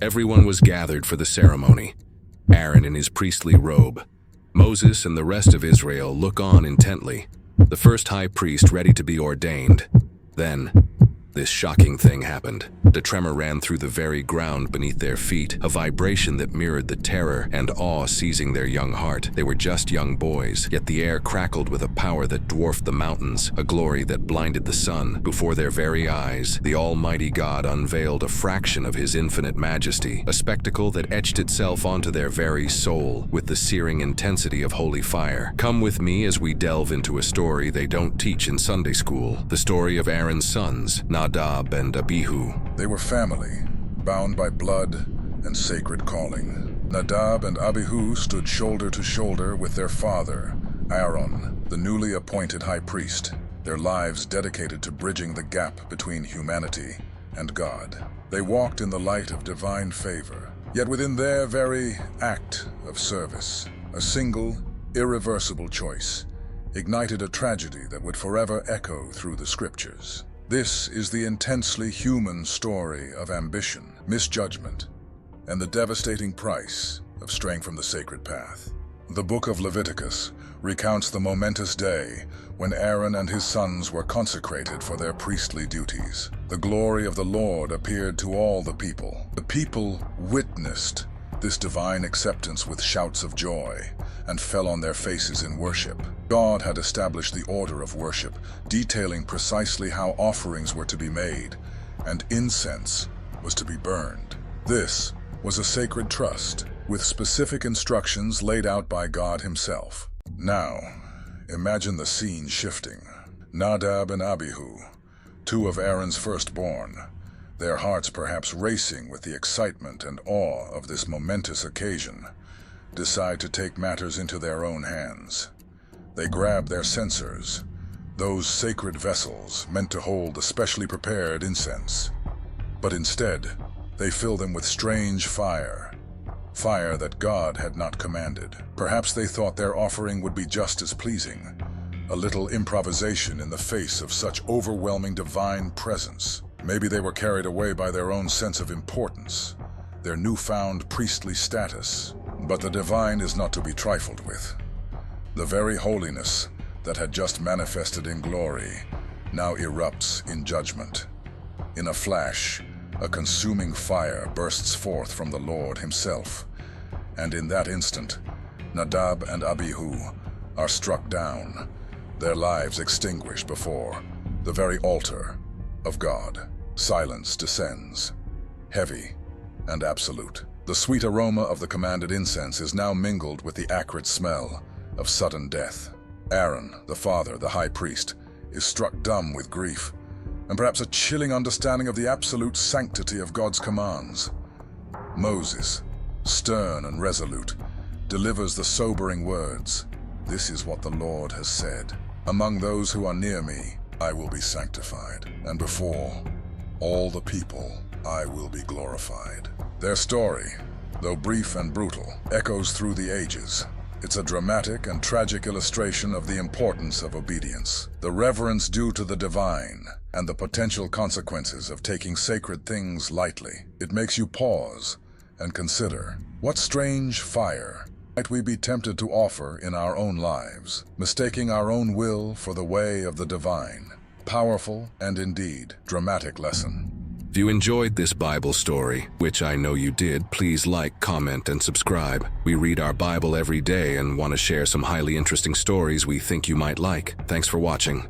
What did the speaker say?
Everyone was gathered for the ceremony. Aaron in his priestly robe. Moses and the rest of Israel look on intently, the first high priest ready to be ordained. Then, this shocking thing happened. A tremor ran through the very ground beneath their feet, a vibration that mirrored the terror and awe seizing their young heart. They were just young boys, yet the air crackled with a power that dwarfed the mountains, a glory that blinded the sun. Before their very eyes, the Almighty God unveiled a fraction of His infinite majesty, a spectacle that etched itself onto their very soul with the searing intensity of holy fire. Come with me as we delve into a story they don't teach in Sunday school, the story of Aaron's sons, Nadab and Abihu. They were family, bound by blood and sacred calling. Nadab and Abihu stood shoulder to shoulder with their father, Aaron, the newly appointed high priest, their lives dedicated to bridging the gap between humanity and God. They walked in the light of divine favor, yet within their very act of service, a single, irreversible choice ignited a tragedy that would forever echo through the scriptures. This is the intensely human story of ambition, misjudgment, and the devastating price of straying from the sacred path. The book of Leviticus recounts the momentous day when Aaron and his sons were consecrated for their priestly duties. The glory of the Lord appeared to all the people. The people witnessed this divine acceptance with shouts of joy and fell on their faces in worship. God had established the order of worship, detailing precisely how offerings were to be made and incense was to be burned. This was a sacred trust, with specific instructions laid out by God Himself. Now, imagine the scene shifting. Nadab and Abihu, two of Aaron's firstborn, their hearts perhaps racing with the excitement and awe of this momentous occasion, decide to take matters into their own hands. They grab their censers, those sacred vessels meant to hold the specially prepared incense. But instead, they fill them with strange fire that God had not commanded. Perhaps they thought their offering would be just as pleasing, a little improvisation in the face of such overwhelming divine presence. Maybe they were carried away by their own sense of importance, their newfound priestly status. But the divine is not to be trifled with. The very holiness that had just manifested in glory now erupts in judgment. In a flash, a consuming fire bursts forth from the Lord Himself, and in that instant, Nadab and Abihu are struck down, their lives extinguished before the very altar of God. Silence descends, heavy and absolute. The sweet aroma of the commanded incense is now mingled with the acrid smell of sudden death. Aaron, the father, the high priest, is struck dumb with grief, and perhaps a chilling understanding of the absolute sanctity of God's commands. Moses, stern and resolute, delivers the sobering words, "This is what the Lord has said. Among those who are near me, I will be sanctified, and before all the people, I will be glorified." Their story, though brief and brutal, echoes through the ages. It's a dramatic and tragic illustration of the importance of obedience, the reverence due to the divine, and the potential consequences of taking sacred things lightly. It makes you pause and consider, what strange fire might we be tempted to offer in our own lives, mistaking our own will for the way of the divine? Powerful and indeed dramatic lesson. If you enjoyed this Bible story, which I know you did, please like, comment, and subscribe. We read our Bible every day and want to share some highly interesting stories we think you might like. Thanks for watching.